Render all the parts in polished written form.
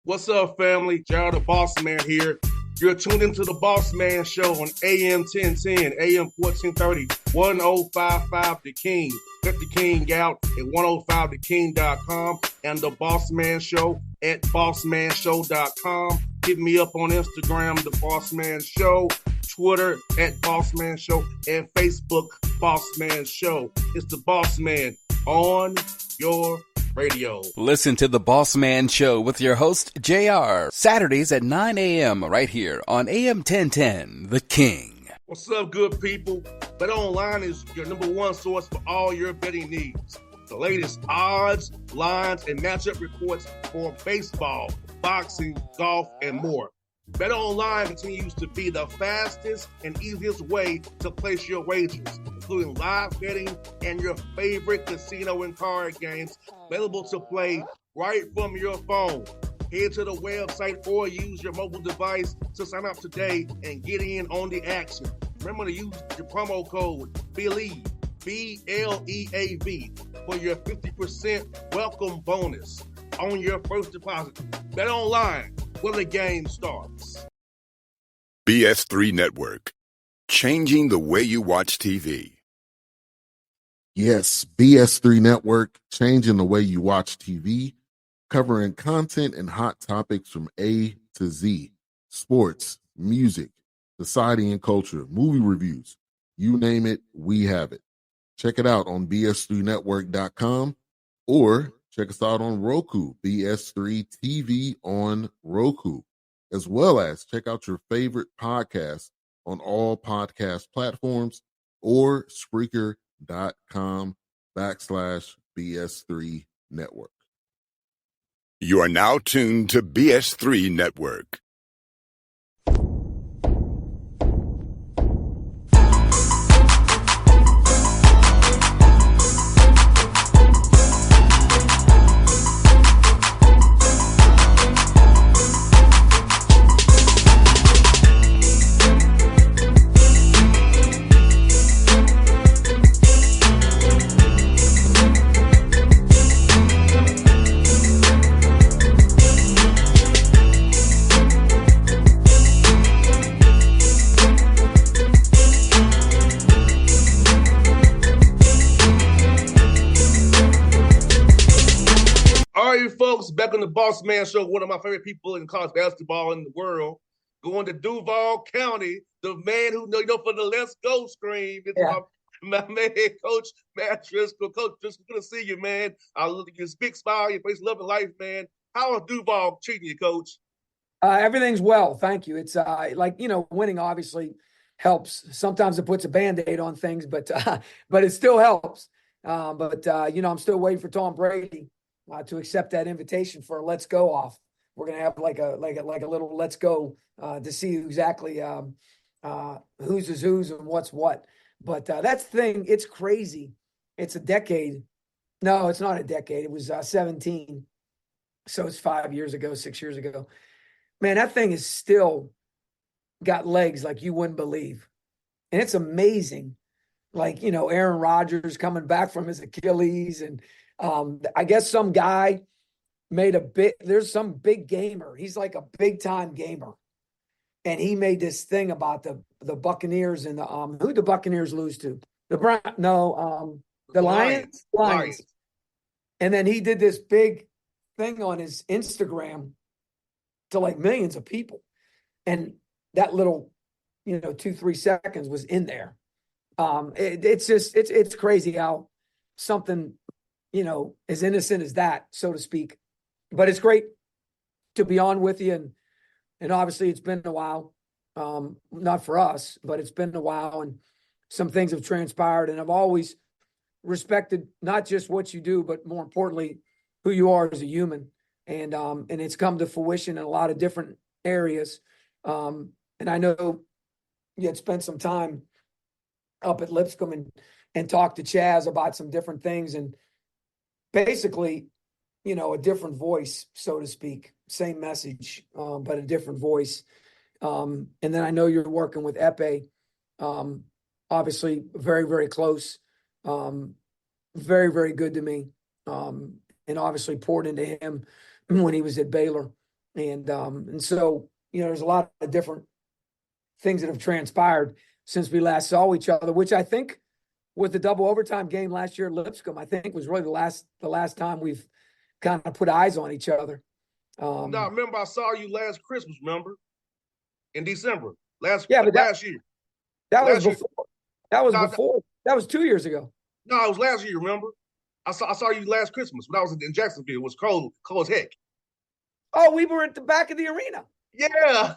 What's up, family? Gerald the Bossman here. You're tuned into the Bossman Show on AM 1010, AM 1430, 1055 The King. Let the King out at 105theking.com and the Bossman Show at bossmanshow.com. Hit me up on Instagram, The Bossman Show, Twitter at Bossman Show, and Facebook, Bossman Show. It's the Bossman on your radio. Listen to the Bossman Show with your host, JR, Saturdays at 9 a.m. right here on AM 1010, The King. What's up, good people? BetOnline is your number one source for all your betting needs. The latest odds, lines, and matchup reports for baseball, boxing, golf, and more. BetOnline continues to be the fastest and easiest way to place your wagers, including live betting and your favorite casino and card games available to play right from your phone. Head to the website or use your mobile device to sign up today and get in on the action. Remember to use your promo code BELIEVE, B-L-E-A-V, for your 50% welcome bonus on your first deposit. BetOnline, where the game starts. BS3 Network, changing the way you watch TV. Yes, BS3 Network, changing the way you watch TV, covering content and hot topics from A to Z, sports, music, society and culture, movie reviews, you name it, we have it. Check it out on bs3network.com or check us out on Roku, BS3 TV on Roku, as well as check out your favorite podcast on all podcast platforms or Spreaker.com/BS3 Network. You are now tuned to BS3 Network. Folks, back on the Bossman Show, one of my favorite people in college basketball in the world, going to Duval County, the man who for the Let's Go scream. It's my man, Coach Matt Driscoll. Coach Driscoll, good to see you, man. I look at your big smile, your face, love and life, man. How is Duval treating you, Coach? Everything's well, thank you. It's winning obviously helps. Sometimes it puts a Band-Aid on things, but it still helps. I'm still waiting for Tom Brady to accept that invitation for a Let's Go off. We're gonna have like a little Let's Go to see exactly who's is who's and what's what. But that's the thing. It's crazy. It's a decade. No, it's not a decade. It was 17. So it's 5 years ago, 6 years ago. Man, that thing is still got legs like you wouldn't believe, and it's amazing. Like Aaron Rodgers coming back from his Achilles and. I guess some guy there's some big gamer. He's like a big time gamer. And he made this thing about the Buccaneers and who the Buccaneers lose to? The Lions. And then he did this big thing on his Instagram to like millions of people. And that little, 2-3 seconds was in there. It's crazy how something as innocent as that, so to speak. But it's great to be on with you. And obviously it's been a while, not for us, but it's been a while. And some things have transpired. And I've always respected not just what you do, but more importantly, who you are as a human. And it's come to fruition in a lot of different areas. And I know you had spent some time up at Lipscomb and talked to Chaz about some different things. And basically, a different voice, so to speak, same message, but a different voice. And then I know you're working with Epe, obviously very, very close, very, very good to me. And obviously poured into him when he was at Baylor. And so, there's a lot of different things that have transpired since we last saw each other, which I think with the double overtime game last year at Lipscomb, I think was really the last time we've kind of put eyes on each other. Now, remember, I saw you last Christmas, remember? In December. Last Yeah, but last year. that was Last year. before. That was No, before. That was 2 years ago. no, it was last year, remember? I saw you last Christmas when I was in Jacksonville. It was cold as heck. Oh, we were at the back of the arena. Yeah.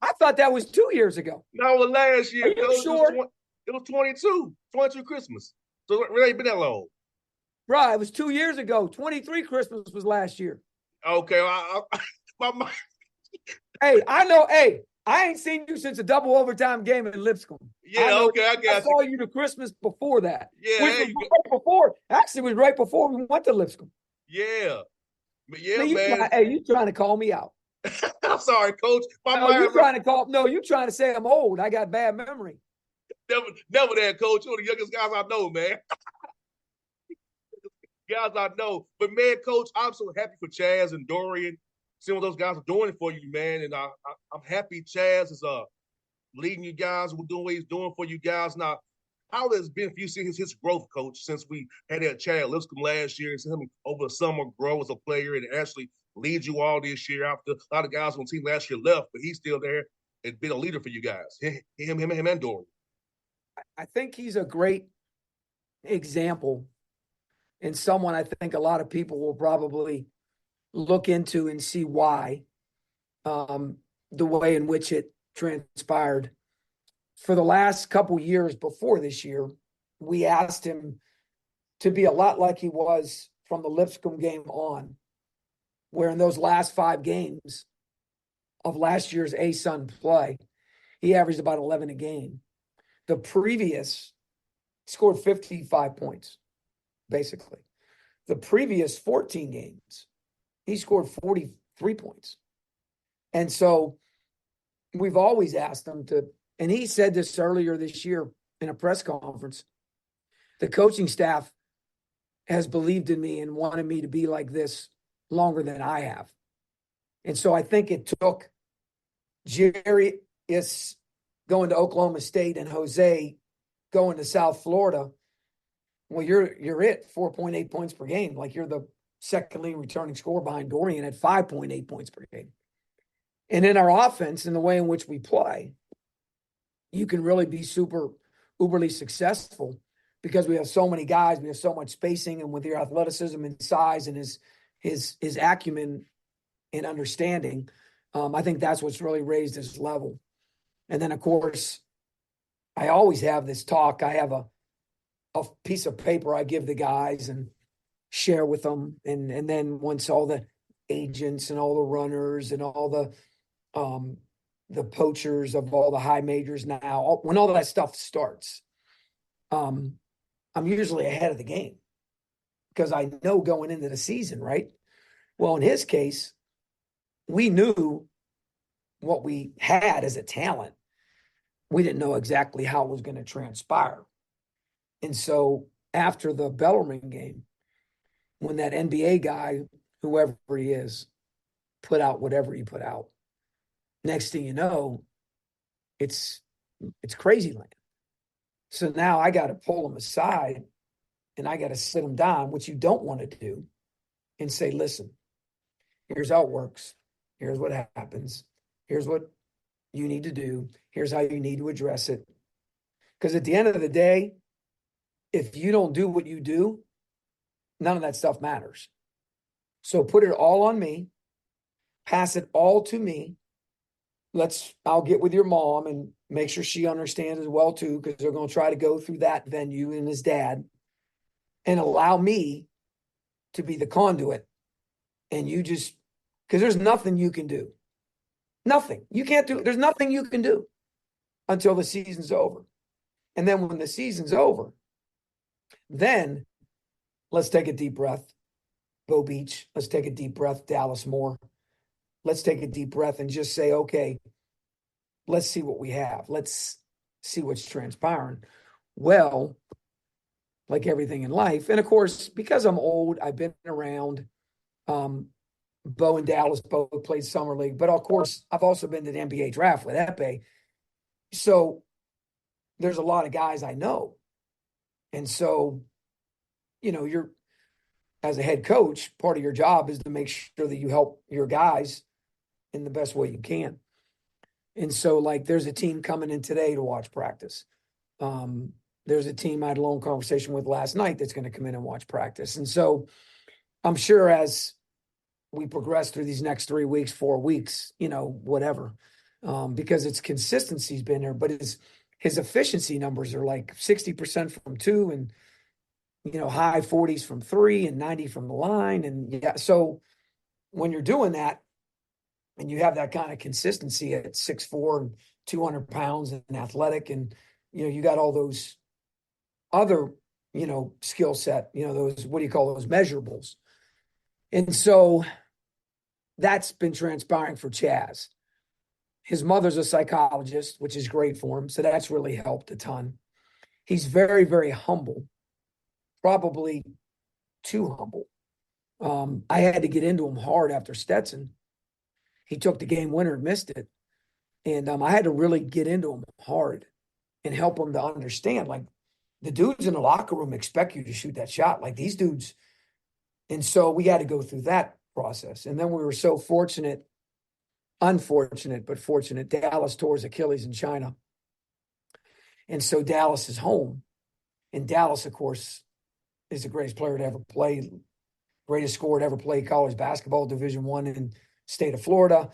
I thought that was 2 years ago. No, it was last year. Are you sure? It was 22 Christmas. So it ain't been that long. Right, it was 2 years ago. 23 Christmas was last year. Okay, my mind. Hey, I know. Hey, I ain't seen you since a double overtime game in Lipscomb. Yeah, okay, I got I saw you the Christmas before that. Yeah, Which was right before. Actually, it was right before we went to Lipscomb. Yeah. Yeah, Man, man. you trying to call me out. I'm sorry, Coach. You trying to say I'm old. I got bad memory. Never that, Coach. You're the youngest guys I know, man. Guys I know. But, man, Coach, I'm so happy for Chaz and Dorian. Seeing what those guys are doing for you, man. And I'm happy Chaz is leading you guys. We're doing what he's doing for you guys. Now, how has it been for you seeing his growth, Coach, since we had that Chad Lipscomb last year and seeing him over the summer grow as a player and actually lead you all this year after a lot of guys on the team last year left, but he's still there and been a leader for you guys, him and Dorian. I think he's a great example and someone I think a lot of people will probably look into and see why, the way in which it transpired. For the last couple years before this year, we asked him to be a lot like he was from the Lipscomb game on, where in those last 5 games of last year's A-Sun play, he averaged about 11 a game. The previous scored 55 points, basically. The previous 14 games, he scored 43 points. And so we've always asked him to, and he said this earlier this year in a press conference, the coaching staff has believed in me and wanted me to be like this longer than I have. And so I think it took Jerry is going to Oklahoma State and Jose going to South Florida. Well, you're at 4.8 points per game. Like you're the second leading returning scorer behind Dorian at 5.8 points per game. And in our offense, in the way in which we play, you can really be super uberly successful because we have so many guys, we have so much spacing, and with your athleticism and size and his acumen and understanding, I think that's what's really raised his level. And then, of course, I always have this talk. I have a piece of paper I give the guys and share with them. And then once all the agents and all the runners and all the poachers of all the high majors now, when all that stuff starts, I'm usually ahead of the game because I know going into the season, right? Well, in his case, we knew what we had as a talent. We didn't know exactly how it was going to transpire. And so after the Bellarmine game, when that NBA guy, whoever he is, put out whatever he put out, next thing you know, it's crazy land. So now I got to pull him aside and I got to sit him down, which you don't want to do, and say, listen, here's how it works. Here's what happens. Here's what you need to do. Here's how you need to address it. Because at the end of the day, if you don't do what you do, none of that stuff matters. So put it all on me. Pass it all to me. I'll get with your mom and make sure she understands as well too, because they're going to try to go through that venue and his dad, and allow me to be the conduit. And you just, because there's nothing you can do. Nothing. You can't do, there's nothing you can do until the season's over. And then when the season's over, then let's take a deep breath. Bo Beach. Let's take a deep breath. Dallas Moore. Let's take a deep breath and just say, okay, let's see what we have. Let's see what's transpiring. Well, like everything in life. And of course, because I'm old, I've been around. Bo and Dallas both played summer league, but of course, I've also been to the NBA draft with Epé. So there's a lot of guys I know. And so, you're as a head coach, part of your job is to make sure that you help your guys in the best way you can. And so, like, there's a team coming in today to watch practice. There's a team I had a long conversation with last night that's going to come in and watch practice. And so I'm sure as we progress through these next 3 weeks, 4 weeks, whatever, because its consistency's been there, but his efficiency numbers are like 60% from 2 and, high 40s from 3 and 90 from the line. And yeah, so when you're doing that and you have that kind of consistency at 6'4" and 200 pounds and athletic, and, you got all those other, skill set, those, what do you call those measurables? And so that's been transpiring for Chaz. His mother's a psychologist, which is great for him. So that's really helped a ton. He's very, very humble, probably too humble. I had to get into him hard after Stetson. He took the game winner and missed it. And I had to really get into him hard and help him to understand, like, the dudes in the locker room expect you to shoot that shot, like these dudes. And so we had to go through that process. And then we were so unfortunate, but fortunate. Dallas tore his Achilles in China. And so Dallas is home. And Dallas, of course, is the greatest player to ever play, greatest scorer to ever play college basketball, Division I in state of Florida.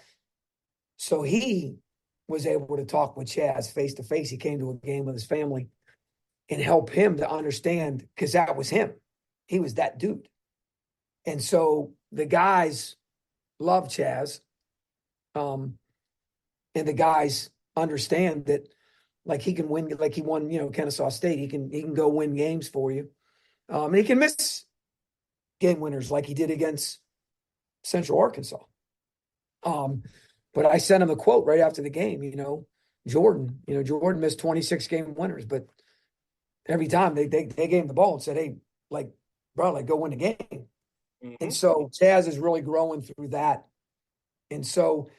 So he was able to talk with Chaz face to face. He came to a game with his family and help him to understand, because that was him. He was that dude. And so the guys love Chaz. And the guys understand that, like, he can win, like he won, Kennesaw State. He can go win games for you. And he can miss game winners like he did against Central Arkansas. But I sent him a quote right after the game, Jordan missed 26 game winners, but every time they gave him the ball and said, hey, like, bro, like, go win the game. Mm-hmm. And so Chaz is really growing through that. And so,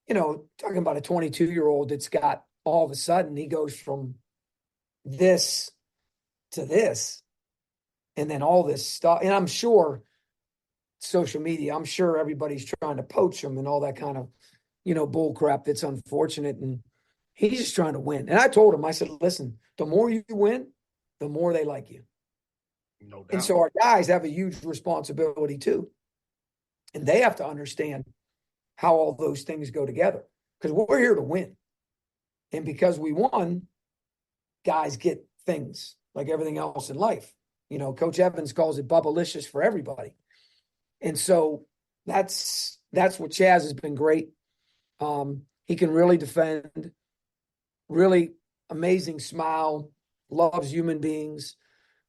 talking about a 22-year-old that's got, all of a sudden, he goes from this to this, and then all this stuff. And I'm sure social media, I'm sure everybody's trying to poach him and all that kind of, bull crap that's unfortunate. And he's just trying to win. And I told him, I said, listen, the more you win, the more they like you. No doubt. And so our guys have a huge responsibility too. And they have to understand how all those things go together, because we're here to win. And because we won, guys get things like everything else in life. Coach Evans calls it bubblicious for everybody. And so that's what Chaz has been great. He can really defend, really amazing smile, loves human beings.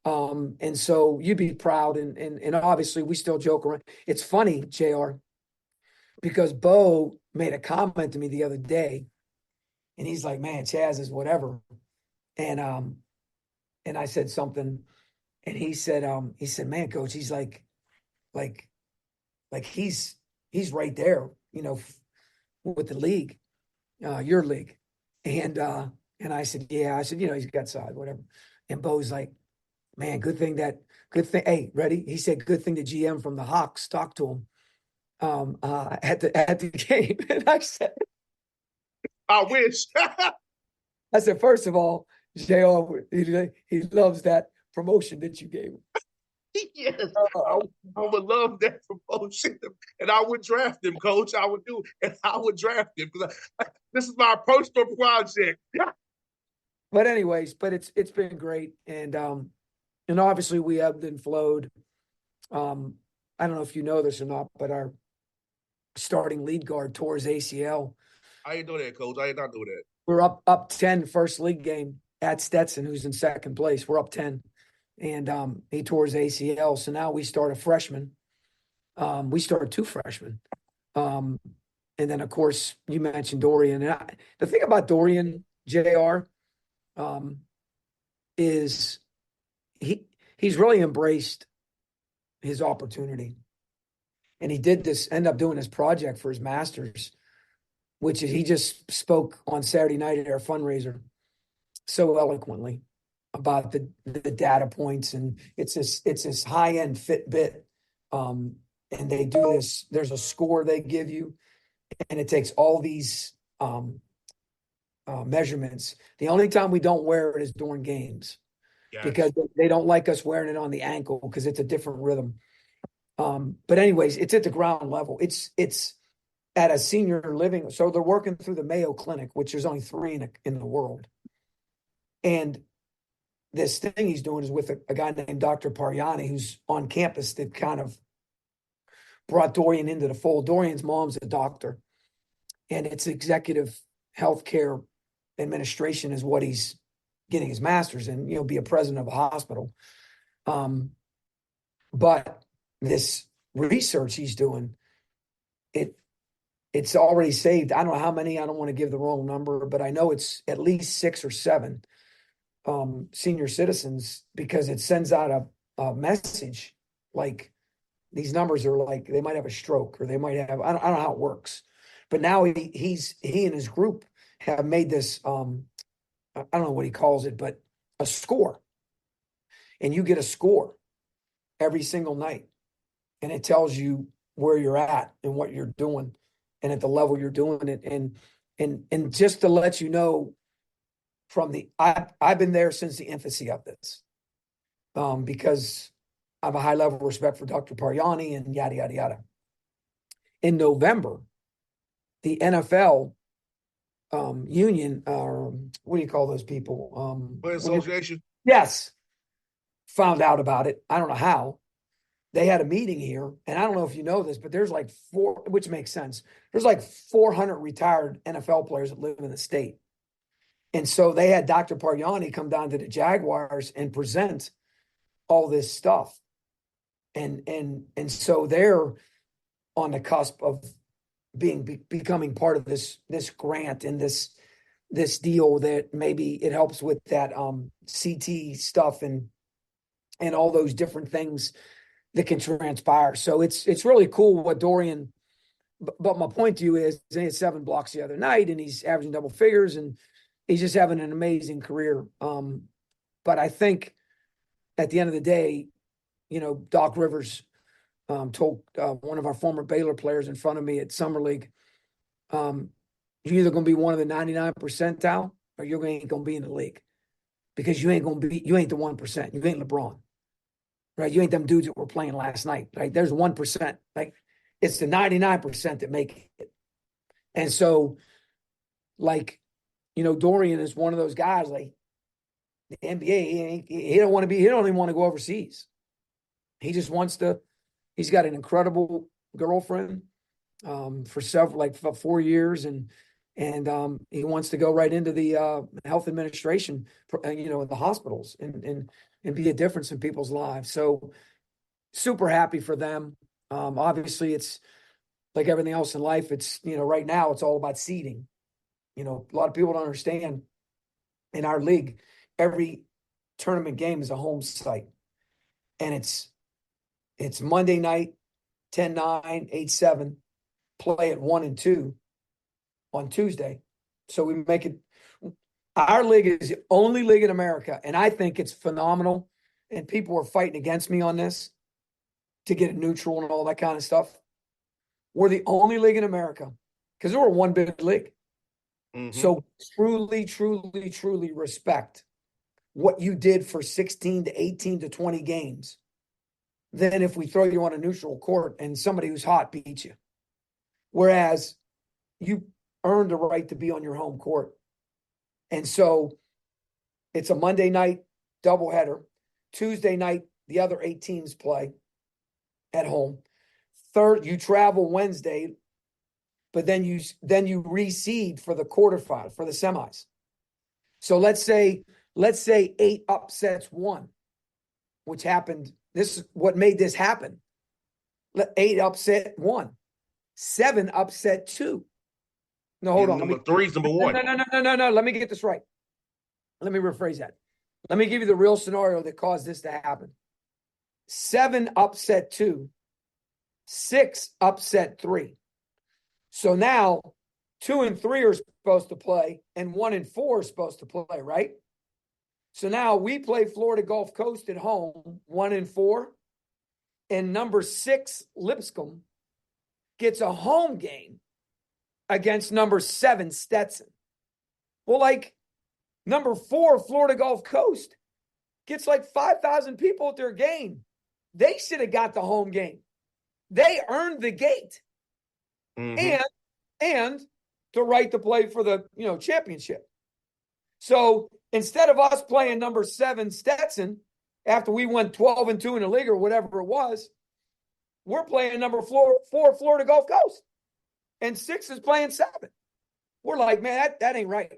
And so you'd be proud. And obviously we still joke around. It's funny, JR, because Bo made a comment to me the other day, and he's like, man, Chaz is whatever. And I said something, and he said, man, coach, he's like he's right there, with the league, your league. And I said, yeah, he's got size, whatever. And Bo's like, man, good thing. Hey, ready? He said, good thing the GM from the Hawks talked to him at the game. And I said, I wish. I said, first of all, JR, he loves that promotion that you gave him. Yes, I would love that promotion, and I would draft him, Coach. I would do, and I would draft him, because this is my personal project. But anyways, it's been great, and obviously we ebbed and flowed. I don't know if you know this or not, but our starting lead guard tore his ACL. I didn't know that, Coach. I did not know that. We're up 10 first league game at Stetson, who's in second place. We're up 10. And he tore his ACL. So now we start a freshman. We started 2 freshmen. And then, of course, you mentioned Dorian. And the thing about Dorian, JR, is he's really embraced his opportunity. And he did this, ended up doing this project for his master's, which is, he just spoke on Saturday night at our fundraiser so eloquently about the data points. And it's this high-end Fitbit. And they do this, there's a score they give you, and it takes all these measurements. The only time we don't wear it is during games, because they don't like us wearing it on the ankle because it's a different rhythm. But anyways, it's at the ground level. It's at a senior living. So they're working through the Mayo Clinic, which there's only 3 in the world. And this thing he's doing is with a guy named Dr. Pariani, who's on campus, that kind of brought Dorian into the fold. Dorian's mom's a doctor, and it's executive healthcare administration is what he's getting his master's in, be a president of a hospital. But this research he's doing, it's already saved. I don't know how many, I don't want to give the wrong number, but I know it's at least 6 or 7 senior citizens, because it sends out a message like, these numbers are like, they might have a stroke, or they might have, I don't know how it works. But now he and his group have made this, I don't know what he calls it, but a score. And you get a score every single night. And it tells you where you're at and what you're doing and at the level you're doing it. And just to let you know, I've been there since the infancy of this, because I have a high level of respect for Dr. Pariani and yada, yada, yada. In November, the NFL union, what do you call those people? Players Association? Yes. Found out about it. I don't know how. They had a meeting here, and I don't know if you know this, but there's like 4, which makes sense. There's like 400 retired NFL players that live in the state. And so they had Dr. Pariani come down to the Jaguars and present all this stuff. And so they're on the cusp of becoming part of this grant and this deal that maybe it helps with that CT stuff and all those different things that can transpire. So it's really cool what Dorian, but my point to you is he had 7 blocks the other night, and he's averaging double figures, and he's just having an amazing career. But I think at the end of the day, Doc Rivers told one of our former Baylor players in front of me at Summer League, you're either going to be one of the 99 percentile or you ain't going to be in the league, because you ain't the 1%. You ain't LeBron, right? You ain't them dudes that were playing last night. Like, there's 1%. Like, it's the 99% that make it. And so, like, Dorian is one of those guys, like the NBA, he don't even want to go overseas. He just wants to, he's got an incredible girlfriend for 4 years, and he wants to go right into the health administration, in the hospitals and be a difference in people's lives. So super happy for them. Obviously it's like everything else in life. It's, right now it's all about seeding. A lot of people don't understand, in our league, every tournament game is a home site, and it's Monday night, 10-9, 8-7, play at 1 and 2 on Tuesday. So we make it, our league is the only league in America, and I think it's phenomenal. And people are fighting against me on this to get it neutral and all that kind of stuff. We're the only league in America, because we're one big league. Mm-hmm. So truly, truly, truly respect what you did for 16 to 18 to 20 games. Then if we throw you on a neutral court and somebody who's hot beats you, whereas you earned the right to be on your home court. And so it's a Monday night doubleheader. Tuesday night, the other 8 teams play at home. Third, you travel Wednesday, but then you reseed for the quarterfinal, for the semis. So let's say 8 upsets 1, which happened. This is what made this happen. 8 upset 1, 7 upset 2. No, hold on. Number 3 is number 1. No. Let me get this right. Let me rephrase that. Let me give you the real scenario that caused this to happen. 7 upset 2, 6 upset 3. So now 2 and 3 are supposed to play, and 1 and 4 are supposed to play, right? So now we play Florida Gulf Coast at home, 1 and 4, and number 6 Lipscomb gets a home game against number 7 Stetson. Well, like number 4 Florida Gulf Coast gets like 5,000 people at their game. They should have got the home game. They earned the gate. And the right to play for the, championship. So instead of us playing number 7 Stetson after we went 12-2 in the league or whatever it was, we're playing number 4 Florida Gulf Coast, and 6 is playing 7. We're like, man, that ain't right.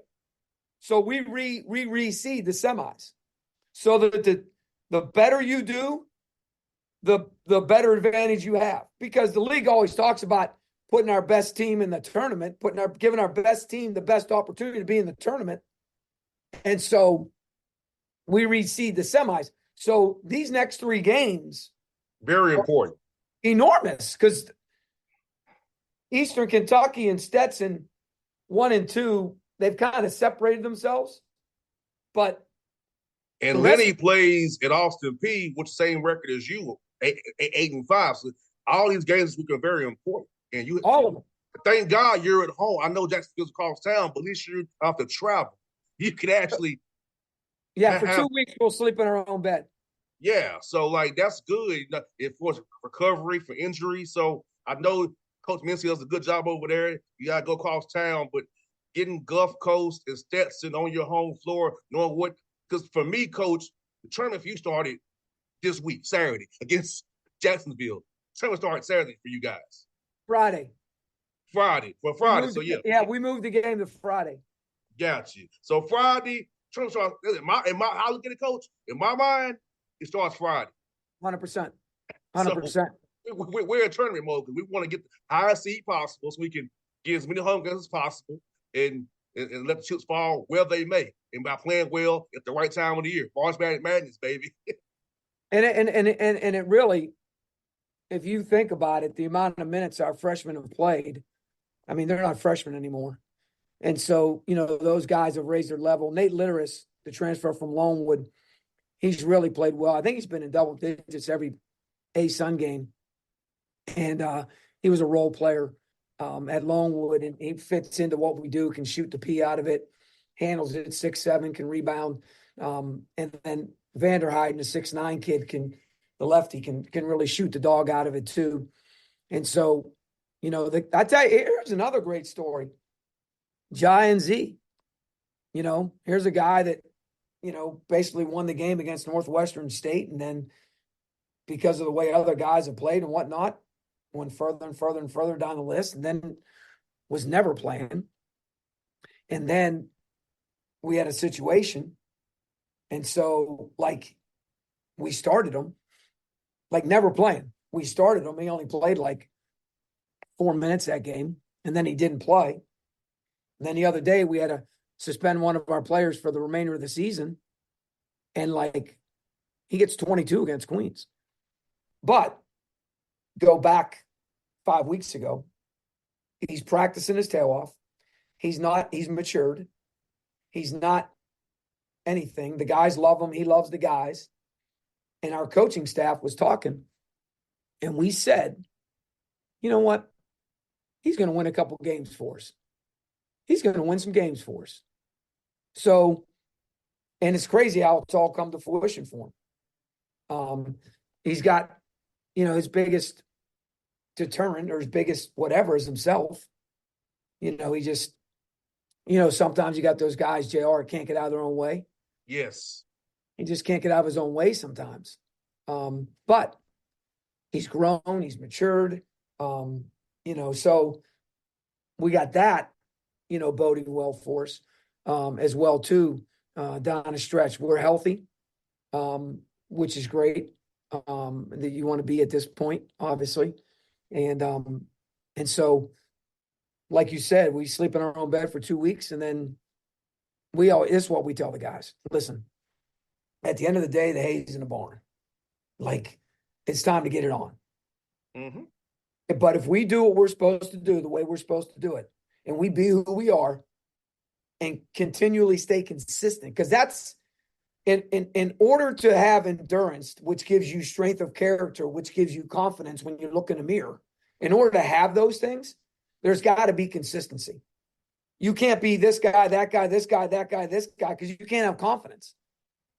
So we reseed the semis, so that the better you do, the better advantage you have, because the league always talks about putting our best team in the tournament, giving our best team the best opportunity to be in the tournament. And so we reseed the semis. So these next 3 games, very important, enormous, because Eastern Kentucky and Stetson, 1 and 2, they've kind of separated themselves. But and Lenny plays at Austin P with the same record as you, 8-5. So all these games are very important. And you, all of them. Thank God you're at home. I know Jacksonville's across town, but at least you don't have to travel. You could actually. Yeah, for 2 weeks we'll sleep in our own bed. Yeah, so like that's good. It forces recovery for injury. So I know Coach Mincy does a good job over there. You gotta go across town, but getting Gulf Coast and Stetson on your home floor, knowing what. Because for me, Coach, the tournament for you started this week, Saturday, against Jacksonville. The tournament started Saturday for you guys. Friday. For Friday. So yeah. Yeah, we moved the game to Friday. Got you. So Friday, tournament starts. I look at it, Coach. In my mind, it starts Friday. 100%. 100%. So we're in tournament mode because we want to get the highest seed possible so we can get as many home games as possible and let the chips fall where they may. And by playing well at the right time of the year. March Madness, baby. And it really, if you think about it, the amount of minutes our freshmen have played, I mean, they're not freshmen anymore. And so, those guys have raised their level. Nate Litteris, the transfer from Lonewood, he's really played well. I think he's been in double digits every A-Sun game. And he was a role player at Lonewood, and he fits into what we do, can shoot the P out of it, handles it 6'7", can rebound. And then Vanderheiden, the 6'9" kid, the lefty, can really shoot the dog out of it too. And so, I tell you, here's another great story. Jai and Z, here's a guy that, basically won the game against Northwestern State. And then because of the way other guys have played and whatnot, went further and further and further down the list, and then was never playing. And then we had a situation. And so, we started him, never playing. We started him. He only played 4 minutes that game, and then he didn't play. And then the other day, we had to suspend one of our players for the remainder of the season. And, he gets 22 against Queens. But go back 5 weeks ago, he's practicing his tail off. He's matured. He's not anything. The guys love him. He loves the guys. And our coaching staff was talking. And we said, you know what? He's going to win a couple games for us. He's going to win some games for us. So, and it's crazy how it's all come to fruition for him. He's got, his biggest deterrent or his biggest whatever is himself. He just, sometimes you got those guys, JR, can't get out of their own way. Yes. He just can't get out of his own way sometimes. But he's grown, he's matured. So we got that, boding well for us as well, too, down a stretch. We're healthy, which is great, that you want to be at this point, obviously. And so, like you said, we sleep in our own bed for 2 weeks, and then this is what we tell the guys. Listen, at the end of the day, the hay's in the barn. It's time to get it on. Mm-hmm. But if we do what we're supposed to do, the way we're supposed to do it, and we be who we are and continually stay consistent, because that's in order to have endurance, which gives you strength of character, which gives you confidence when you look in a mirror. In order to have those things, there's got to be consistency. You can't be this guy, that guy, this guy, that guy, this guy, because you can't have confidence,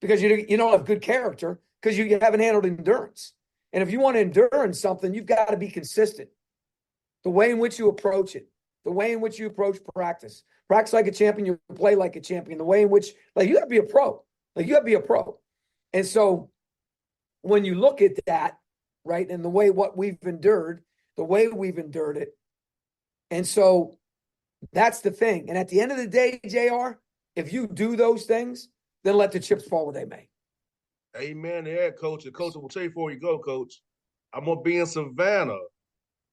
because you don't have good character, because you haven't handled endurance. And if you want to endure in something, you've got to be consistent. The way in which you approach it, the way in which you approach practice like a champion, you play like a champion. The way in which, like, you got to be a pro. Like, you got to be a pro. And so when you look at that, right, and the way what we've endured, the way we've endured it, and so that's the thing. And at the end of the day, JR, if you do those things, then let the chips fall where they may. Amen to that, Coach. And Coach, I will tell you before you go, Coach, I'm going to be in Savannah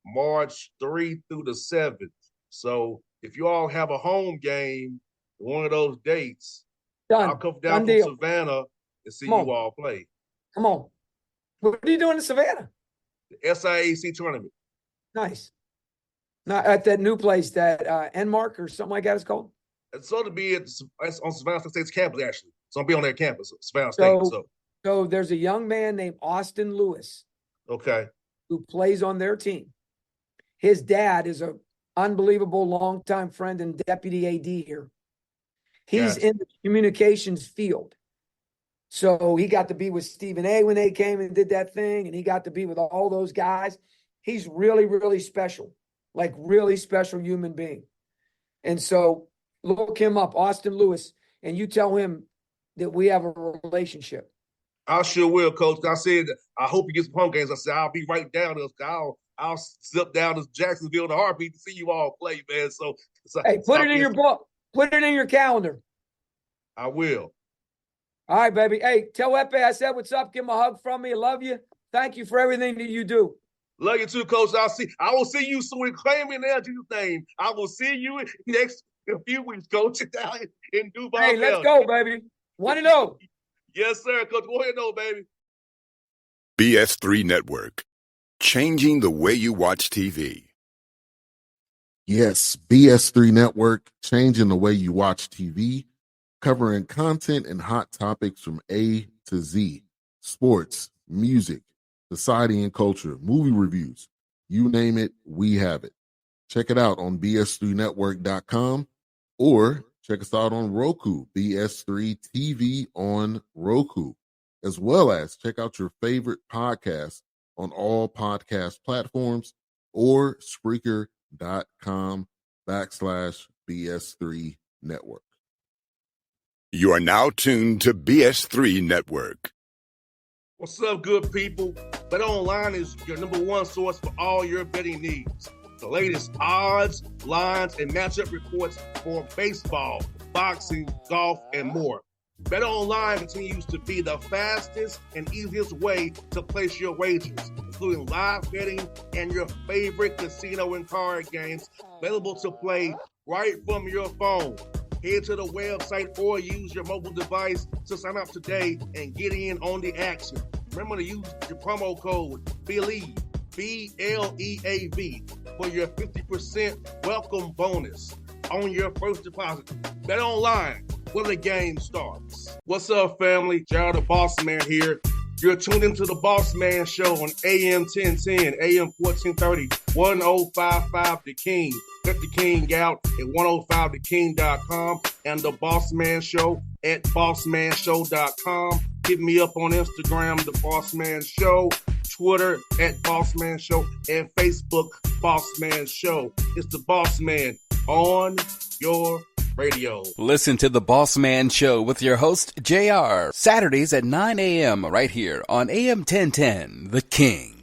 March 3 through the 7th. So if you all have a home game, one of those dates, Done. I'll come down from Savannah and see you all play. Come on. What are you doing in Savannah? The SIAC tournament. Nice. Not at that new place that Enmark or something like that is called? It's so to be on Savannah State's campus, actually. So I'll be on their campus, Savannah State. So there's a young man named Austin Lewis. Okay. Who plays on their team. His dad is an unbelievable longtime friend and deputy AD here. He's in the communications field. So he got to be with Stephen A. when they came and did that thing, and he got to be with all those guys. He's really, really special, like really special human being. And so look him up, Austin Lewis, and you tell him that we have a relationship. I sure will, Coach. I said, I hope he gets some home games. I said, I'll be right down there. I'll zip down to Jacksonville in a heartbeat to see you all play, man. So hey, put it in your book. Put it in your calendar. I will. All right, baby. Hey, tell Epe I said what's up. Give him a hug from me. I love you. Thank you for everything that you do. Love you too, Coach. I will see you soon. Claim in there, Jesus' name. I will see you next a few weeks, Coach, down in Duval. Hey, let's go, baby. 1-0. Yes, sir, Coach. Go ahead, baby. BS3 Network. Changing the way you watch TV. Yes, BS3 Network, changing the way you watch TV, covering content and hot topics from A to Z. Sports, music, society and culture, movie reviews. You name it, we have it. Check it out on bs3network.com or check us out on Roku, BS3 TV on Roku, as well as check out your favorite podcasts on all podcast platforms or Spreaker.com/BS3 Network. You are now tuned to BS3 Network. What's up, good people? Bet Online is your number one source for all your betting needs. The latest odds, lines, and matchup reports for baseball, boxing, golf, and more. Bet Online continues to be the fastest and easiest way to place your wagers, including live betting and your favorite casino and card games available to play right from your phone. Head to the website or use your mobile device to sign up today and get in on the action. Remember to use your promo code BELIEVE, BLEAV, for your 50% welcome bonus on your first deposit. Bet Online, where the game starts. What's up, family? Jared the Bossman here. You're tuned into the Bossman Show on AM 1010, AM 1430, 1055 The King. Check The King out at 105theking.com and the Bossman Show at bossmanshow.com. Hit me up on Instagram, The Bossman Show, Twitter at Bossman Show, and Facebook, Bossman Show. It's the Bossman on your radio. Listen to The Bossman Show with your host, JR, Saturdays at 9 a.m. right here on AM 1010, The King.